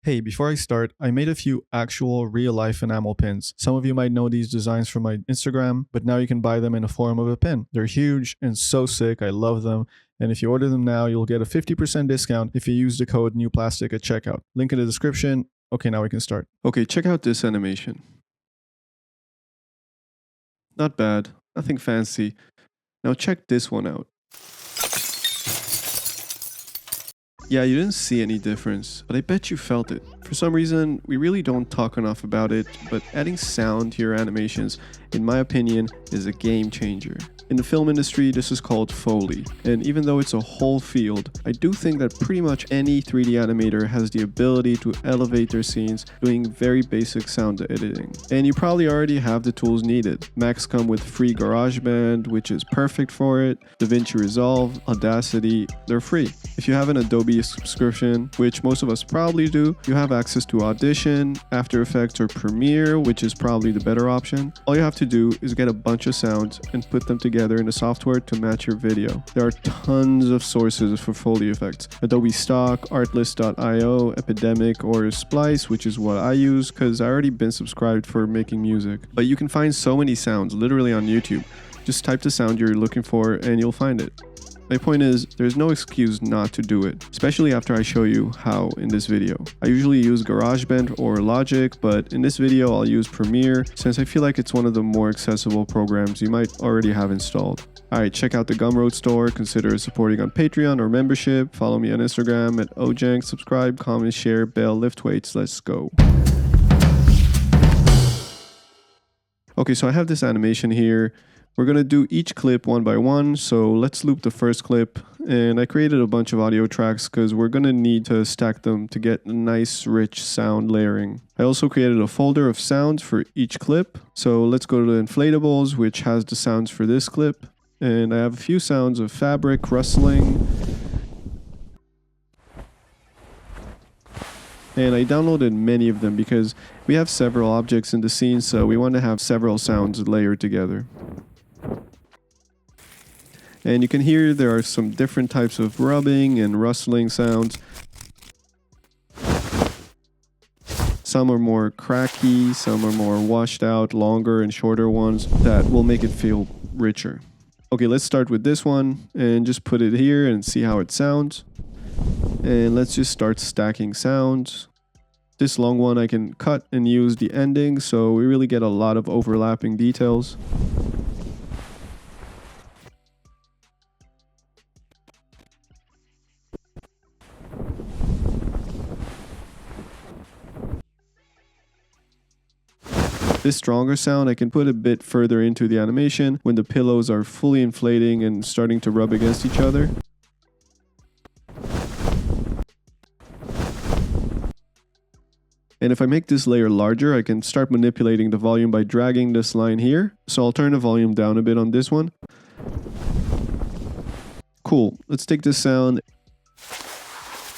Hey, before I start, I made a few actual real-life enamel pins. Some of you might know these designs from my Instagram, but now you can buy them in the form of a pin. They're huge and so sick, I love them. And if you order them now, you'll get a 50% discount if you use the code NEWPLASTIC at checkout. Link in the description. Okay, now we can start. Okay, check out this animation. Not bad, nothing fancy. Now check this one out. Yeah, you didn't see any difference, but I bet you felt it. For some reason, we really don't talk enough about it, but adding sound to your animations, in my opinion, is a game changer. In the film industry, this is called foley, and even though it's a whole field, I do think that pretty much any 3D animator has the ability to elevate their scenes doing very basic sound editing. And you probably already have the tools needed. Macs come with free Garageband, which is perfect for it, DaVinci Resolve, Audacity, they're free. If you have an Adobe subscription, which most of us probably do, you have access to Audition, After Effects, or Premiere, which is probably the better option. All you have to do is get a bunch of sounds and put them together in the software to match your video. There are tons of sources for Foley effects. Adobe Stock, Artlist.io, Epidemic, or Splice, which is what I use because I already been subscribed for making music. But you can find so many sounds literally on YouTube. Just type the sound you're looking for and you'll find it. My point is, there's no excuse not to do it, especially after I show you how in this video. I usually use GarageBand or Logic, but in this video I'll use Premiere since I feel like it's one of the more accessible programs you might already have installed. Alright, check out the Gumroad store, consider supporting on Patreon or membership, follow me on Instagram at Ojang, subscribe, comment, share, bell, lift weights, let's go. Okay, so I have this animation here. We're going to do each clip one by one, so let's loop the first clip, and I created a bunch of audio tracks because we're going to need to stack them to get a nice rich sound layering. I also created a folder of sounds for each clip, so let's go to the inflatables, which has the sounds for this clip, and I have a few sounds of fabric rustling, and I downloaded many of them because we have several objects in the scene, so we want to have several sounds layered together. And you can hear there are some different types of rubbing and rustling sounds. Some are more cracky, some are more washed out, longer and shorter ones that will make it feel richer. Okay, let's start with this one and just put it here and see how it sounds. And let's just start stacking sounds. This long one I can cut and use the ending, so we really get a lot of overlapping details. This stronger sound I can put a bit further into the animation when the pillows are fully inflating and starting to rub against each other. And if I make this layer larger, I can start manipulating the volume by dragging this line here. So I'll turn the volume down a bit on this one. Cool, let's take this sound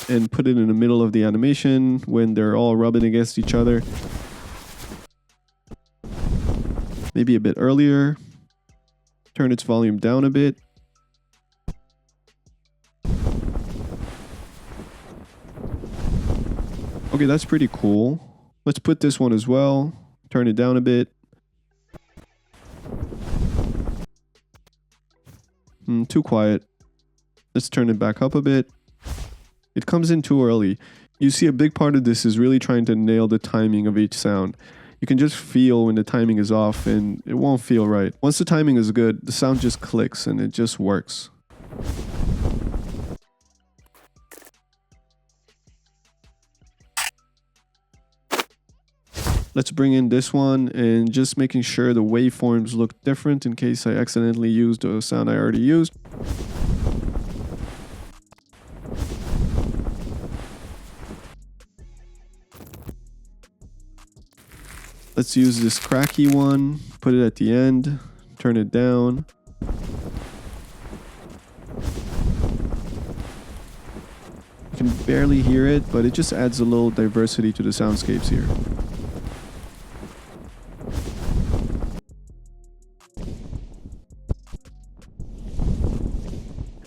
and put it in the middle of the animation when they're all rubbing against each other. Maybe a bit earlier. Turn its volume down a bit. Okay, that's pretty cool. Let's put this one as well. Turn it down a bit. Too quiet. Let's turn it back up a bit. It comes in too early. You see, a big part of this is really trying to nail the timing of each sound. You can just feel when the timing is off and it won't feel right. Once the timing is good, the sound just clicks and it just works. Let's bring in this one and just making sure the waveforms look different in case I accidentally used a sound I already used. Let's use this cracky one, put it at the end, turn it down. You can barely hear it, but it just adds a little diversity to the soundscapes here.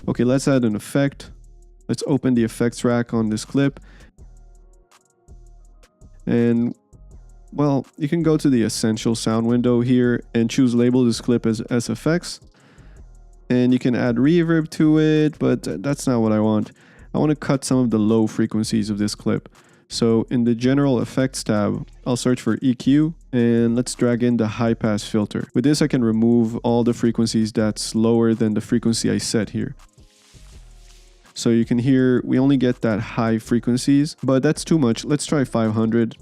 Okay, let's add an effect. Let's open the effects rack on this clip. And well, you can go to the essential sound window here and choose label this clip as SFX. And you can add reverb to it, but that's not what I want. I want to cut some of the low frequencies of this clip. So in the general effects tab, I'll search for EQ and let's drag in the high pass filter. With this, I can remove all the frequencies that's lower than the frequency I set here. So you can hear we only get that high frequencies, but that's too much. Let's try 500.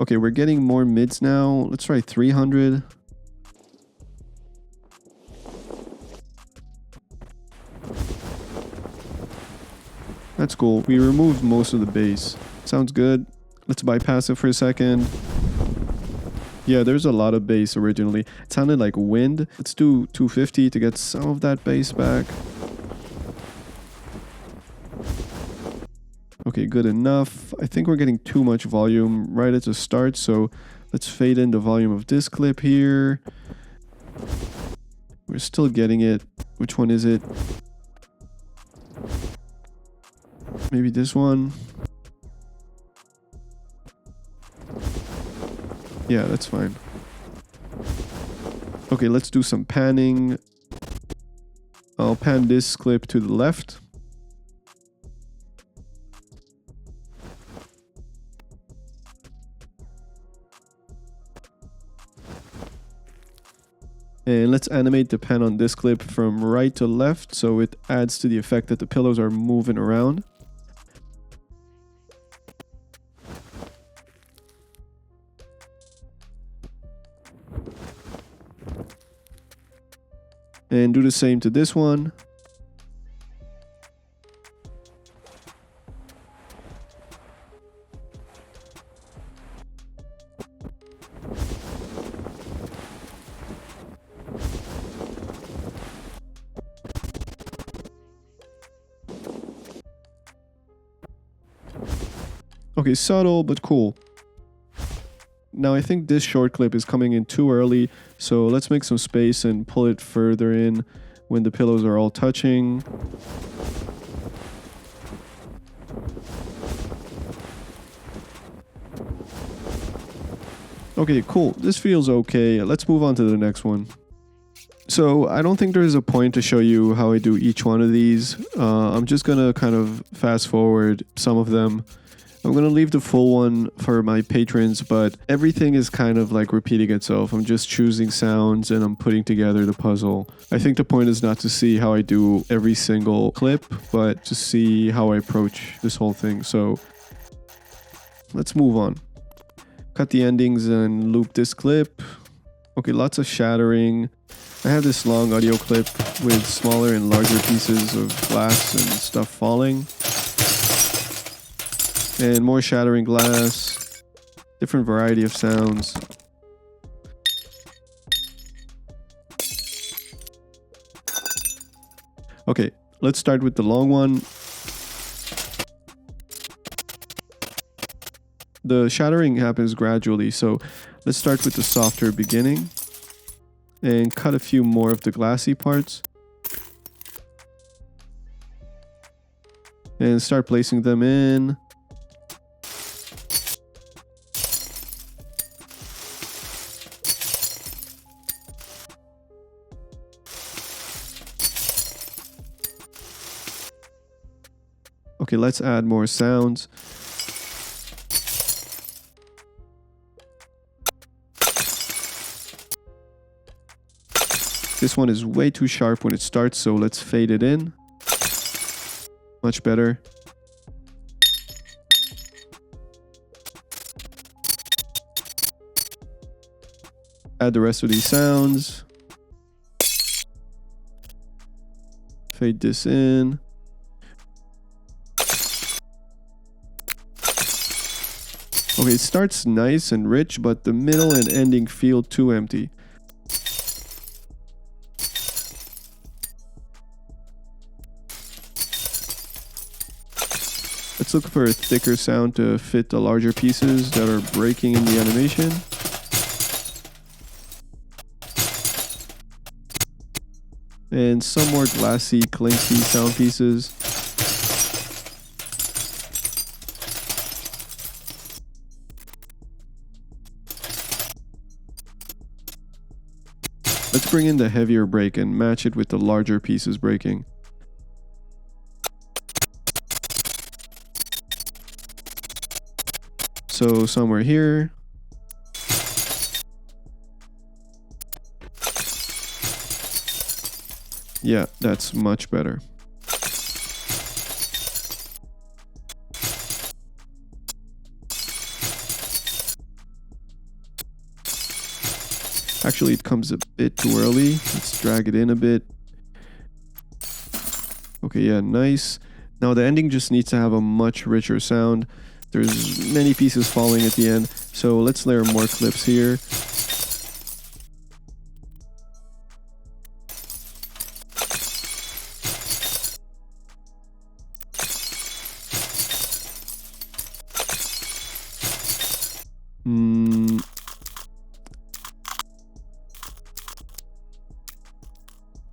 Okay, we're getting more mids now. Let's try 300. That's cool. We removed most of the bass. Sounds good. Let's bypass it for a second. Yeah, there's a lot of bass originally. It sounded like wind. Let's do 250 to get some of that bass back. Okay, good enough. I think we're getting too much volume right at the start, so let's fade in the volume of this clip here. We're still getting it. Which one is it? Maybe this one. Yeah, that's fine. Okay, let's do some panning. I'll pan this clip to the left. And let's animate the pan on this clip from right to left so it adds to the effect that the pillows are moving around. And do the same to this one. Okay, subtle but cool. Now I think this short clip is coming in too early, so let's make some space and pull it further in when the pillows are all touching. Okay, cool. This feels okay. Let's move on to the next one. So I don't think there's a point to show you how I do each one of these. I'm just gonna kind of fast forward some of them. I'm going to leave the full one for my patrons, but everything is kind of like repeating itself. I'm just choosing sounds and I'm putting together the puzzle. I think the point is not to see how I do every single clip, but to see how I approach this whole thing. So let's move on. Cut the endings and loop this clip. Okay, lots of shattering. I have this long audio clip with smaller and larger pieces of glass and stuff falling. And more shattering glass, different variety of sounds. Okay, let's start with the long one. The shattering happens gradually, so let's start with the softer beginning and cut a few more of the glassy parts. And start placing them in. Okay, let's add more sounds. This one is way too sharp when it starts, so let's fade it in. Much better. Add the rest of these sounds. Fade this in. Okay, it starts nice and rich, but the middle and ending feel too empty. Let's look for a thicker sound to fit the larger pieces that are breaking in the animation. And some more glassy, clinky sound pieces. Let's bring in the heavier break and match it with the larger pieces breaking. So somewhere here. Yeah, that's much better. Actually, it comes a bit too early. Let's drag it in a bit. Okay, yeah, nice. Now the ending just needs to have a much richer sound. There's many pieces falling at the end, so let's layer more clips here.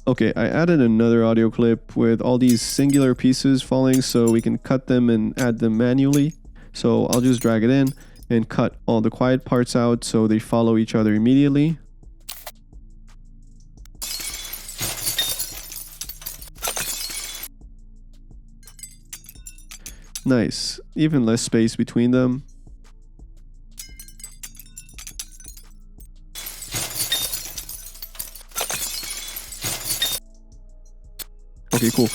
Okay, I added another audio clip with all these singular pieces falling so we can cut them and add them manually. So I'll just drag it in and cut all the quiet parts out so they follow each other immediately. Nice, even less space between them. Okay, cool.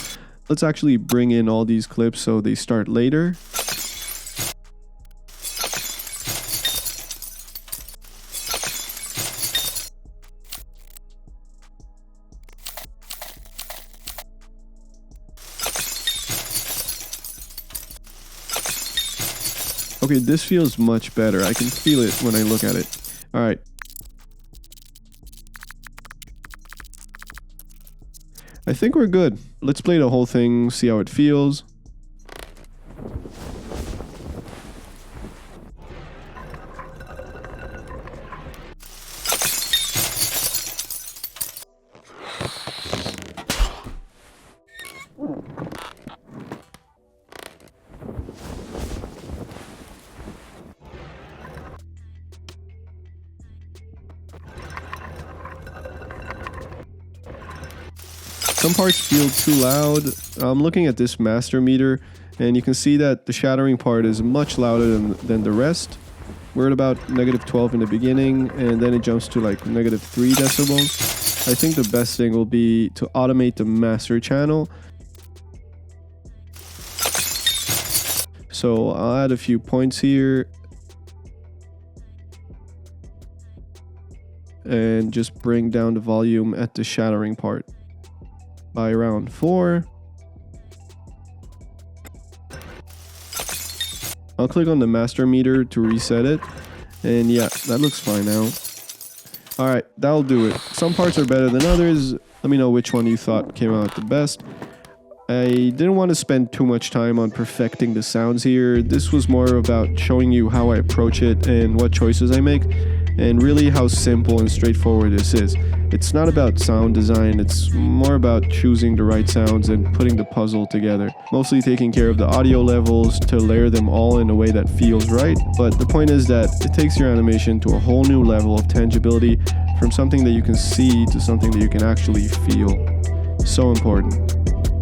Let's actually bring in all these clips so they start later. Okay, this feels much better. I can feel it when I look at it. All right. I think we're good. Let's play the whole thing, see how it feels. Some parts feel too loud. I'm looking at this master meter and you can see that the shattering part is much louder than the rest. We're at about -12 in the beginning and then it jumps to like -3 decibels. I think the best thing will be to automate the master channel. So I'll add a few points here and just bring down the volume at the shattering part by around 4. I'll click on the master meter to reset it. And yeah, that looks fine now. Alright, that'll do it. Some parts are better than others. Let me know which one you thought came out the best. I didn't want to spend too much time on perfecting the sounds here. This was more about showing you how I approach it and what choices I make, and really how simple and straightforward this is. It's not about sound design, it's more about choosing the right sounds and putting the puzzle together. Mostly taking care of the audio levels to layer them all in a way that feels right, but the point is that it takes your animation to a whole new level of tangibility, from something that you can see to something that you can actually feel. So important.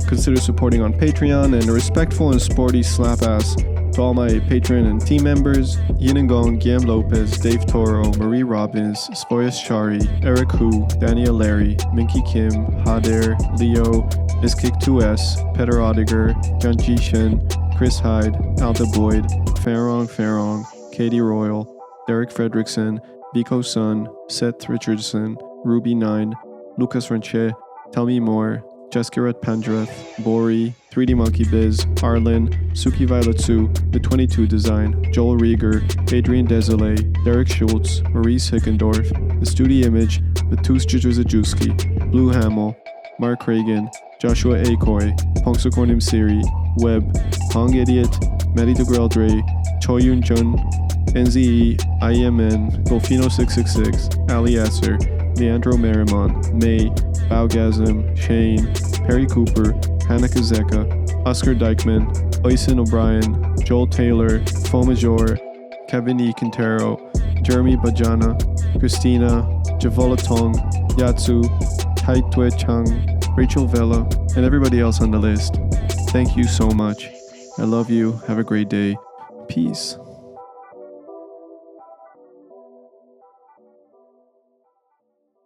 Consider supporting on Patreon, and a respectful and sporty slap ass to all my patron and team members: Yinengong, Guillaume Lopez, Dave Toro, Marie Robbins, Spoyas Chari, Eric Hu, Daniel Larry, Minky Kim, Hader, Leo, Miskick2S, Peter Odiger, John Jishin, Chris Hyde, Alda Boyd, Farong, Katie Royal, Derek Fredrickson, Vico Sun, Seth Richardson, Ruby9, Lucas Ranche, Tell Me More, Jaskirat Pandrath, Bori, 3D Monkey Biz, Arlen, Suki Violetsu, The 22 Design, Joel Rieger, Adrian Desolé, Derek Schultz, Maurice Hickendorf, The Studi Image, The Tus Jujuzajewski, Blue Hamill, Mark Reagan, Joshua Akoy, Pongsakornim Siri, Webb, Hong Idiot, Mehdi DeGreldre, Choyun Jun, NZE, IMN, Golfino666, Ali Asser, Leandro Merrimon, May, Baugasm, Shane, Perry Cooper, Hannah Kazeka, Oscar Dykeman, Oyson O'Brien, Joel Taylor, Fomajor, Kevin E. Quintero, Jeremy Bajana, Christina, Javola Tong, Yatsu, Tai Tue Chang, Rachel Vela, and everybody else on the list. Thank you so much. I love you. Have a great day. Peace.